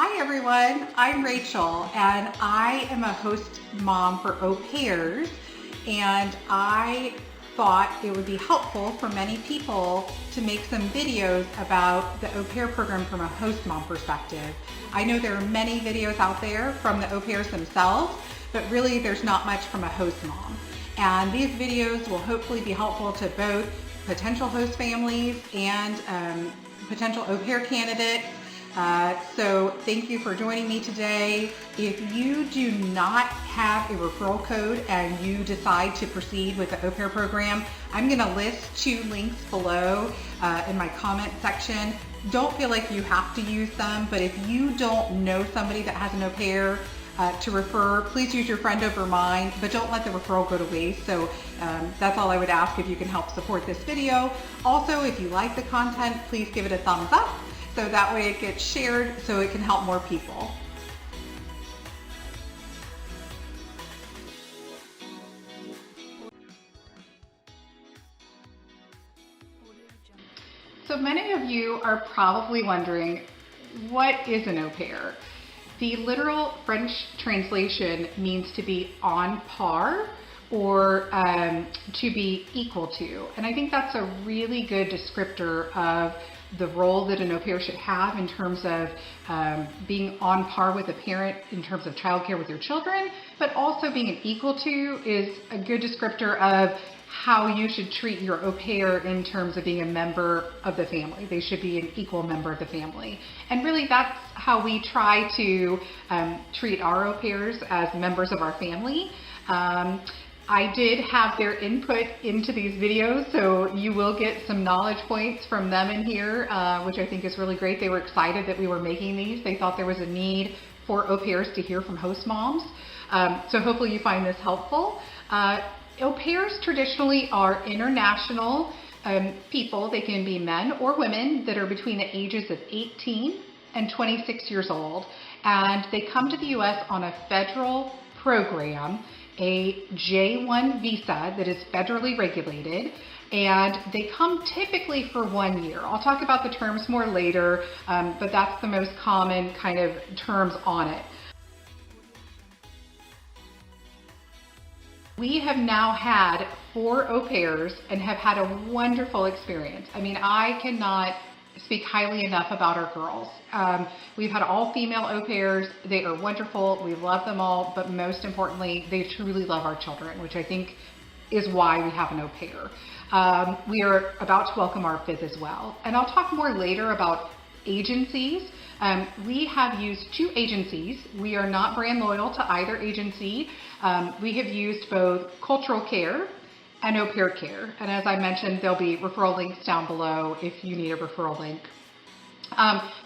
Hi everyone, I'm Rachel and I am a host mom for au pairs, and I thought it would be helpful for many people to make some videos about the au pair program from a host mom perspective. I know there are many videos out there from the au pairs themselves, but really there's not much from a host mom. And these videos will hopefully be helpful to both potential host families and potential au pair candidates. So thank you for joining me today. If you do not have a referral code and you decide to proceed with the au pair program, I'm going to list 2 links below in my comment section. Don't feel like you have to use them, but if you don't know somebody that has an au pair to refer, please use your friend over mine, but don't let the referral go to waste. So that's all I would ask, if you can help support this video. Also, if you like the content, please give it a thumbs up, so that way it gets shared so it can help more people. So many of you are probably wondering, what is an au pair? The literal French translation means to be on par or to be equal to. And I think that's a really good descriptor of the role that an au pair should have in terms of being on par with a parent in terms of childcare with your children, but also being an equal to is a good descriptor of how you should treat your au pair in terms of being a member of the family. They should be an equal member of the family. And really that's how we try to treat our au pairs, as members of our family. I did have their input into these videos, so you will get some knowledge points from them in here, which I think is really great. They were excited that we were making these. They thought there was a need for au pairs to hear from host moms. So hopefully you find this helpful. Au pairs traditionally are international people. They can be men or women that are between the ages of 18 and 26 years old. And they come to the US on a federal program, a J-1 visa that is federally regulated, and they come typically for 1 year. I'll talk about the terms more later, but that's the most common kind of terms on it. We have now had 4 au pairs and have had a wonderful experience. I mean, I cannot speak highly enough about our girls. We've had all female au pairs. They are wonderful. We love them all, but most importantly, they truly love our children, which I think is why we have an au pair. We are about to welcome our 5th as well. And I'll talk more later about agencies. We have used 2 agencies. We are not brand loyal to either agency. We have used both cultural care and au pair care. And as I mentioned, there'll be referral links down below if you need a referral link.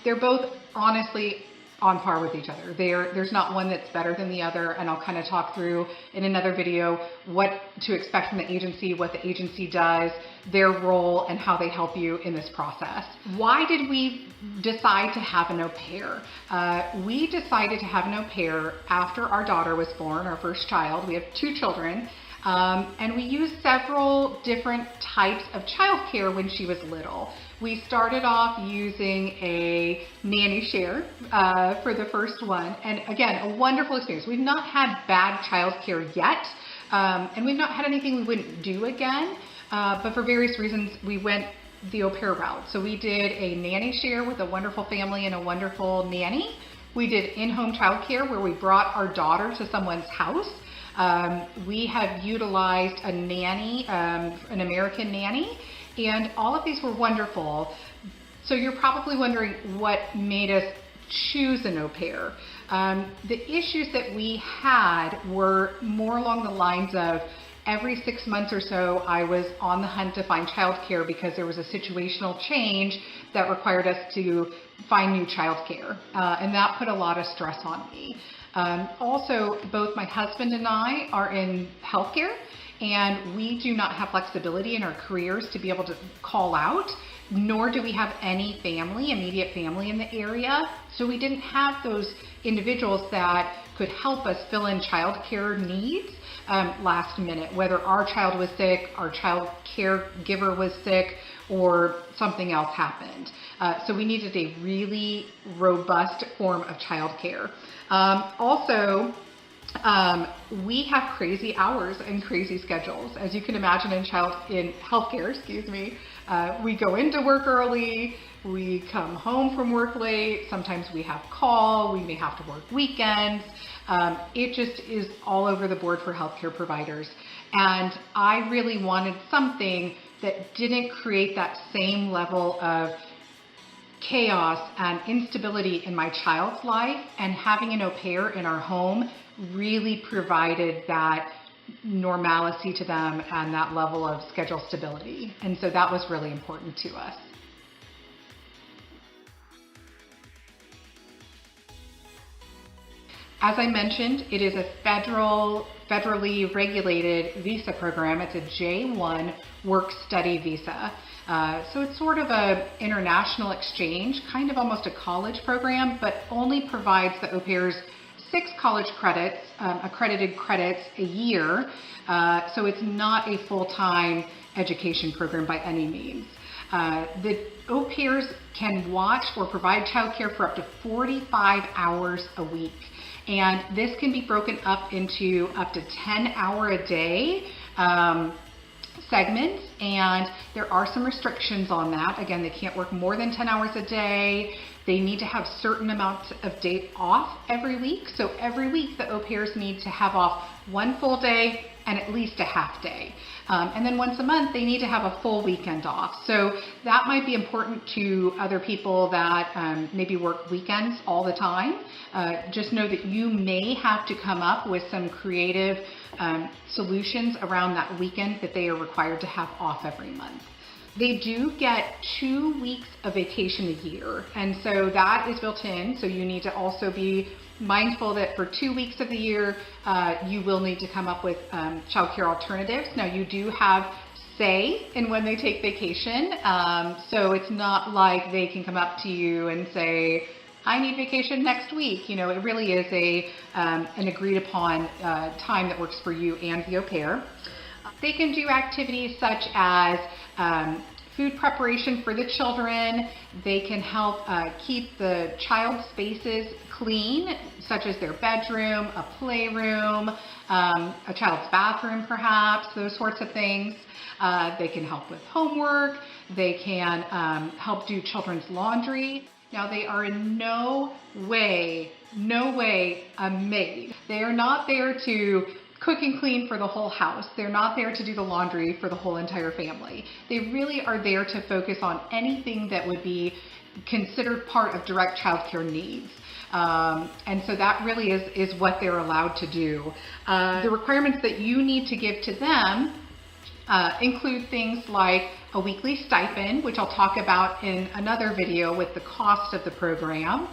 They're both honestly on par with each other. There's not one that's better than the other, and I'll kind of talk through in another video what to expect from the agency, what the agency does, their role, and how they help you in this process. Why did we decide to have an au pair? We decided to have an au pair after our daughter was born, our first child. We have 2 children. And we used several different types of childcare when she was little. We started off using a nanny share for the first one, and again, a wonderful experience. We've not had bad childcare yet, and we've not had anything we wouldn't do again, but for various reasons we went the au pair route. So we did a nanny share with a wonderful family and a wonderful nanny. We did in-home childcare where we brought our daughter to someone's house. We have utilized a nanny, an American nanny, and all of these were wonderful. So you're probably wondering what made us choose an au pair. The issues that we had were more along the lines of every 6 months or so I was on the hunt to find childcare because there was a situational change that required us to find new childcare, and that put a lot of stress on me. Also, both my husband and I are in healthcare, and we do not have flexibility in our careers to be able to call out, nor do we have any family, immediate family in the area. So we didn't have those individuals that could help us fill in childcare needs last minute, whether our child was sick, our child caregiver was sick, or something else happened. So we needed a really robust form of childcare. Also, we have crazy hours and crazy schedules. As you can imagine in healthcare, we go into work early, we come home from work late, sometimes we have call, we may have to work weekends. It just is all over the board for healthcare providers. And I really wanted something that didn't create that same level of chaos and instability in my child's life, and having an au pair in our home really provided that normalcy to them and that level of schedule stability. And so that was really important to us. As I mentioned, it is a federally regulated visa program. It's a J1 work-study visa. So it's sort of an international exchange, kind of almost a college program, but only provides the au pairs 6 college credits, accredited credits a year. So it's not a full-time education program by any means. The au pairs can watch or provide childcare for up to 45 hours a week. And this can be broken up into up to 10-hour-a-day segments, and there are some restrictions on that. Again, they can't work more than 10 hours a day. They need to have certain amounts of days off every week. So every week the au pairs need to have off 1 full day and at least a half day. And then once a month they need to have a full weekend off. So that might be important to other people that maybe work weekends all the time. Just know that you may have to come up with some creative solutions around that weekend that they are required to have off every month. They do get 2 weeks of vacation a year, and so that is built in. So you need to also be mindful that for 2 weeks of the year, you will need to come up with childcare alternatives. Now, you do have say in when they take vacation, so it's not like they can come up to you and say, I need vacation next week. You know, it really is an agreed upon time that works for you and the au pair. They can do activities such as food preparation for the children. They can help keep the child's spaces clean, such as their bedroom, a playroom, a child's bathroom perhaps, those sorts of things. They can help with homework. They can help do children's laundry. Now, they are in no way a maid. They are not there to cook and clean for the whole house. They're not there to do the laundry for the whole entire family. They really are there to focus on anything that would be considered part of direct childcare needs. And so that really is what they're allowed to do. The requirements that you need to give to them include things like a weekly stipend, which I'll talk about in another video with the cost of the program.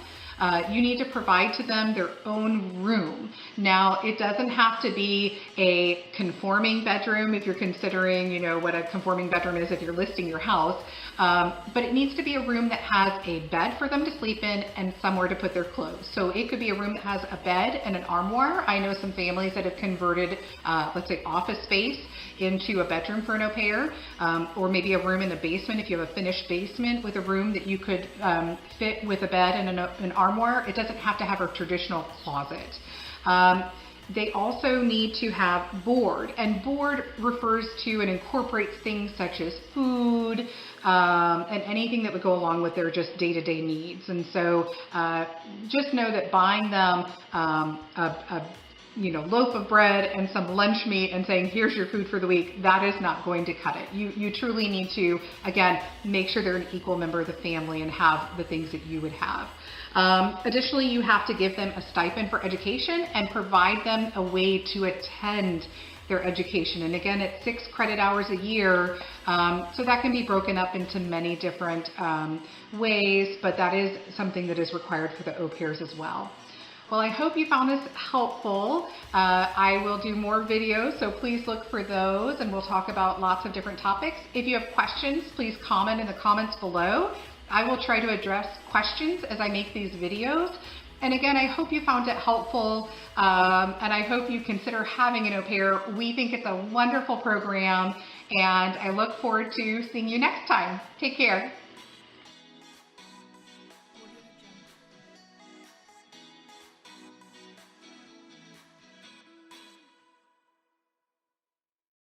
You need to provide to them their own room. Now, it doesn't have to be a conforming bedroom if you're considering, you know, what a conforming bedroom is if you're listing your house, but it needs to be a room that has a bed for them to sleep in and somewhere to put their clothes. So it could be a room that has a bed and an armoire. I know some families that have converted, let's say, office space into a bedroom for an au pair, or maybe a room in the basement if you have a finished basement with a room that you could fit with a bed and an armoire. It doesn't have to have a traditional closet. They also need to have board, and board refers to and incorporates things such as food and anything that would go along with their just day-to-day needs. And so just know that buying them a loaf of bread and some lunch meat and saying, here's your food for the week, that is not going to cut it. You truly need to, again, make sure they're an equal member of the family and have the things that you would have. Additionally, you have to give them a stipend for education and provide them a way to attend their education. And again, it's 6 credit hours a year, so that can be broken up into many different ways, but that is something that is required for the au pairs as well. Well, I hope you found this helpful. I will do more videos, so please look for those, and we'll talk about lots of different topics. If you have questions, please comment in the comments below. I will try to address questions as I make these videos. And again, I hope you found it helpful, and I hope you consider having an au pair. We think it's a wonderful program, and I look forward to seeing you next time. Take care.